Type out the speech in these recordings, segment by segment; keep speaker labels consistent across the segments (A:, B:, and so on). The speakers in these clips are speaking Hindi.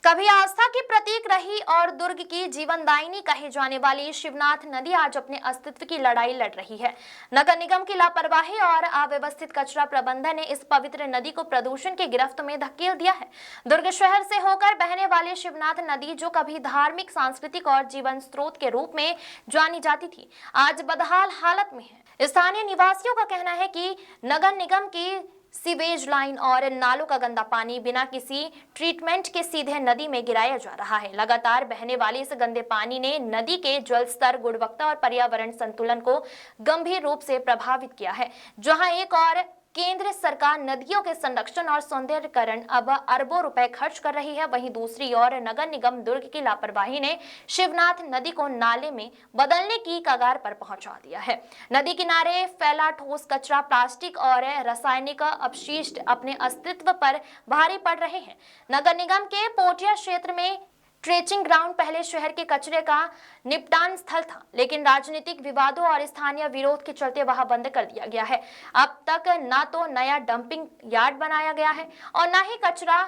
A: कभी आस्था की प्रतीक रही और दुर्ग की जीवनदायिनी कही जाने वाली शिवनाथ नदी आज अपने अस्तित्व की लड़ाई लड़ रही है। नगर निगम की लापरवाही और अव्यवस्थित कचरा प्रबंधन ने इस पवित्र नदी को प्रदूषण की गिरफ्त में धकेल दिया है। दुर्ग शहर से होकर बहने वाली शिवनाथ नदी, जो कभी धार्मिक, सांस्कृतिक और जीवन स्रोत के रूप में जानी जाती थी, आज बदहाल हालत में है। स्थानीय निवासियों का कहना है कि नगर निगम की सीवेज लाइन और नालों का गंदा पानी बिना किसी ट्रीटमेंट के सीधे नदी में गिराया जा रहा है। लगातार बहने वाले इस गंदे पानी ने नदी के जल स्तर, गुणवत्ता और पर्यावरण संतुलन को गंभीर रूप से प्रभावित किया है। जहां एक और केंद्र सरकार नदियों के संरक्षण और सौंदर्यीकरण अब अरबों रुपए खर्च कर रही है, वहीं दूसरी ओर नगर निगम दुर्ग की लापरवाही ने शिवनाथ नदी को नाले में बदलने की कगार पर पहुंचा दिया है। नदी किनारे फैला ठोस कचरा, प्लास्टिक और रासायनिक अपशिष्ट अपने अस्तित्व पर भारी पड़ रहे हैं। नगर निगम के पोटिया क्षेत्र में ट्रेचिंग ग्राउंड पहले शहर के कचरे का निपटान स्थल था, लेकिन राजनीतिक विवादों और स्थानीय विरोध के चलते वह बंद कर दिया गया है। अब तक ना तो नया डंपिंग यार्ड बनाया गया है और न ही कचरा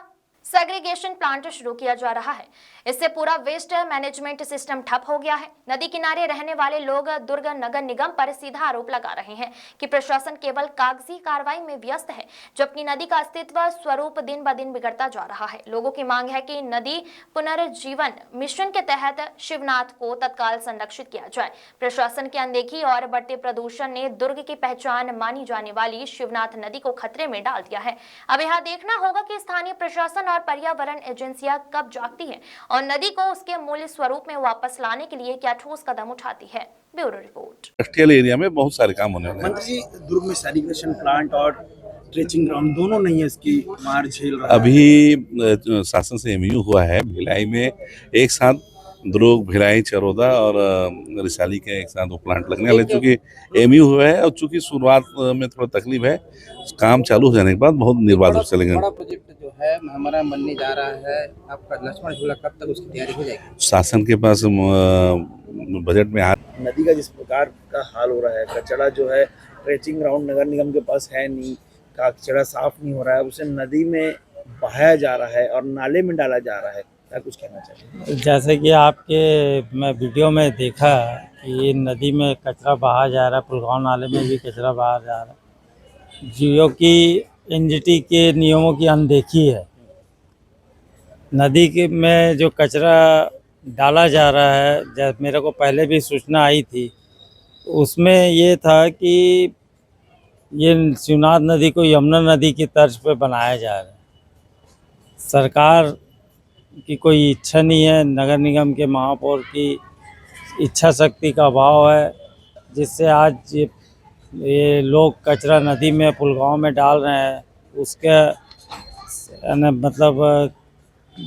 A: सेग्रीगेशन प्लांट शुरू किया जा रहा है। इससे पूरा वेस्ट मैनेजमेंट सिस्टम ठप हो गया है। नदी किनारे रहने वाले लोग दुर्ग नगर निगम पर सीधा आरोप लगा रहे हैं कि प्रशासन केवल कागजी कार्रवाई में व्यस्त है, जबकि नदी का अस्तित्व स्वरूप दिन ब दिन बिगड़ता जा रहा है। लोगों की मांग है कि नदी पुनर्जीवन मिशन के तहत शिवनाथ को तत्काल संरक्षित किया जाए। प्रशासन की अनदेखी और बढ़ते प्रदूषण ने दुर्ग की पहचान मानी जाने वाली शिवनाथ नदी को खतरे में डाल दिया है। अब यह देखना होगा कि स्थानीय प्रशासन और पर्यावरण एजेंसियां कब जागती है और नदी को उसके मूल स्वरूप में वापस लाने के लिए क्या ठोस कदम उठाती है। Bureau report.
B: इंडस्ट्रियल एरिया में बहुत सारे काम होने वाले हैं।
C: मंत्री जी, दुर्ग में सेग्रीगेशन प्लांट और ट्रेचिंग ग्राउंड दोनों नहीं है, इसकी मार झेल रहा है।
B: अभी शासन से एमयू हुआ है भिलाई में, एक साथ दुर्ग, भिलाई, चरोदा और रिसाली के एक साथ वो प्लांट लगने वाले। चूँकि एमयू हुआ है और चूँकि शुरुआत में थोड़ा तकलीफ है, काम चालू हो जाने के बाद बहुत निर्बाध रूप से चलेंगे।
D: बड़ा प्रोजेक्ट जो है हमारा बनने जा रहा है, आपका लक्ष्मण झूला कब तक उसकी तैयारी हो जाएगी?
B: शासन के पास बजट में
C: नदी का जिस प्रकार का हाल हो रहा है, कचरा जो है ट्रेचिंग ग्राउंड नगर निगम के पास है नहीं, कचरा साफ नहीं हो रहा है, उसे नदी में बहाया जा रहा है और नाले में डाला जा रहा है। क्या कुछ कहना चाहिए?
E: जैसे कि मैं वीडियो में देखा कि नदी में कचरा बहा जा रहा है, पुलगांव नाले में भी कचरा बहा जा रहा है, जो कि एनजीटी के नियमों की अनदेखी है। नदी के में जो कचरा डाला जा रहा है, जब मेरे को पहले भी सूचना आई थी, उसमें ये था कि ये शिवनाथ नदी को यमुना नदी की तर्ज पे बनाया जा रहा है। सरकार की कोई इच्छा नहीं है, नगर निगम के महापौर की इच्छा शक्ति का अभाव है, जिससे आज ये लोग कचरा नदी में, पुलगांव में डाल रहे हैं। उसके मतलब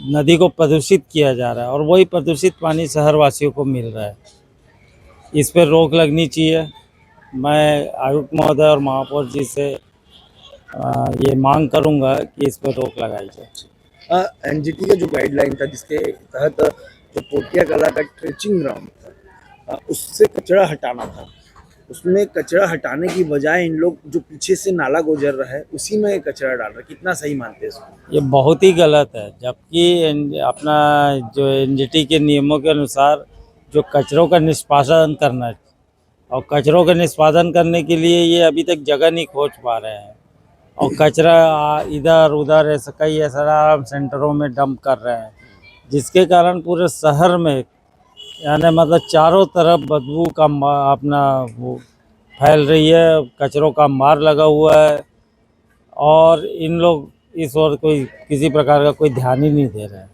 E: नदी को प्रदूषित किया जा रहा है और वही प्रदूषित पानी शहरवासियों को मिल रहा है। इस पर रोक लगनी चाहिए। मैं आयुक्त महोदय और महापौर जी से ये मांग करूंगा कि इस पर रोक लगाई जाए।
C: एनजीटी का जो गाइडलाइन था, जिसके तहत जो पोटिया कला का ट्रेचिंग ग्राउंड था, उससे कचरा हटाना था, उसमें कचरा हटाने की बजाय इन लोग जो पीछे से नाला गुजर रहा है उसी में कचरा डाल रहे हैं। कितना सही मानते हैं इसको?
E: ये बहुत ही गलत है। जबकि अपना जो एनजीटी के नियमों के अनुसार जो कचरों का निष्पादन करना है, और कचरों का निष्पादन करने के लिए ये अभी तक जगह नहीं खोज पा रहे हैं और कचरा इधर उधर ऐसे कई एसआरएम सेंटरों में डंप कर रहे हैं, जिसके कारण पूरे शहर में यानी मतलब चारों तरफ बदबू का अपना वो फैल रही है, कचरों का मार लगा हुआ है और इन लोग इस ओर कोई किसी प्रकार का कोई ध्यान ही नहीं दे रहे हैं।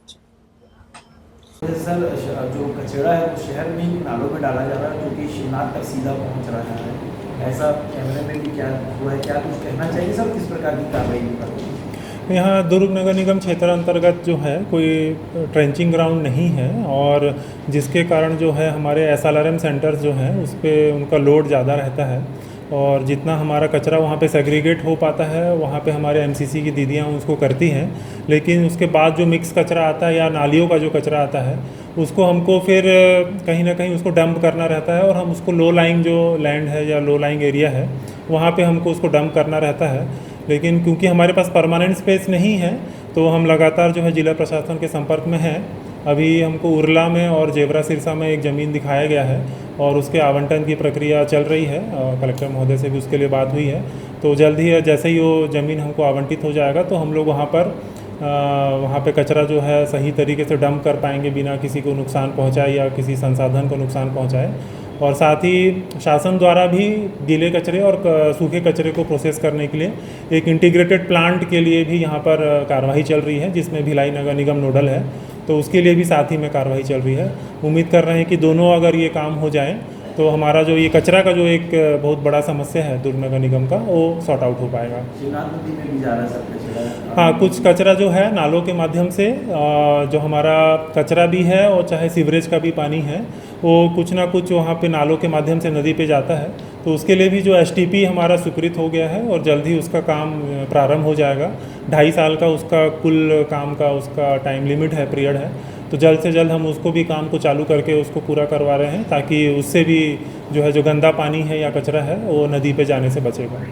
F: सर, जो कचरा है वो शहर में ही नालों में डाला जा रहा है, जो कि शिवनाथ तक सीधा पहुंच रहा है। ऐसा कैमरे में भी क्या हुआ है? क्या कुछ कहना चाहिए सर, किस प्रकार की कार्रवाई करती है?
G: यहाँ दुर्ग नगर निगम क्षेत्र अंतर्गत जो है कोई ट्रेंचिंग ग्राउंड नहीं है, और जिसके कारण जो है हमारे एसएलआरएम सेंटर्स जो हैं उस पर उनका लोड ज़्यादा रहता है और जितना हमारा कचरा वहाँ पे सेग्रीगेट हो पाता है, वहाँ पे हमारे एमसीसी की दीदियाँ उसको करती हैं, लेकिन उसके बाद जो मिक्स कचरा आता है या नालियों का जो कचरा आता है उसको हमको फिर कहीं ना कहीं उसको डंप करना रहता है और हम उसको लो लाइंग जो लैंड है या लो लाइंग एरिया है वहाँ पे हमको उसको डंप करना रहता है। लेकिन क्योंकि हमारे पास परमानेंट स्पेस नहीं है तो हम लगातार जो है जिला प्रशासन के संपर्क में हैं। अभी हमको उरला में और जेवरा सिरसा में एक ज़मीन दिखाया गया है और उसके आवंटन की प्रक्रिया चल रही है। कलेक्टर महोदय से भी उसके लिए बात हुई है, तो जल्द ही जैसे ही वो ज़मीन हमको आवंटित हो जाएगा तो हम लोग वहाँ पे कचरा जो है सही तरीके से डंप कर पाएंगे बिना किसी को नुकसान पहुँचाए या किसी संसाधन को नुकसान पहुँचाए। और साथ ही शासन द्वारा भी गीले कचरे और सूखे कचरे को प्रोसेस करने के लिए एक इंटीग्रेटेड प्लांट के लिए भी यहाँ पर कार्रवाई चल रही है, जिसमें भिलाई नगर निगम नोडल है, तो उसके लिए भी साथ ही में कार्रवाई चल रही है। उम्मीद कर रहे हैं कि दोनों अगर ये काम हो जाए तो हमारा जो ये कचरा का जो एक बहुत बड़ा समस्या है दुर्ग नगर निगम का, वो सॉर्ट आउट हो पाएगा।
F: शिवनाथ नदी में भी जा रहा है सब कचरा।
G: हाँ, कुछ कचरा जो है नालों के माध्यम से जो हमारा कचरा भी है और चाहे सीवरेज का भी पानी है, वो कुछ ना कुछ वहाँ पे नालों के माध्यम से नदी पे जाता है। तो उसके लिए भी जो STP हमारा स्वीकृत हो गया है और जल्द ही उसका काम प्रारंभ हो जाएगा। 2.5 साल का उसका कुल काम का उसका टाइम लिमिट है, पीरियड है, तो जल्द से जल्द हम उसको भी काम को चालू करके उसको पूरा करवा रहे हैं, ताकि उससे भी जो है जो गंदा पानी है या कचरा है वो नदी पे जाने से बचेगा।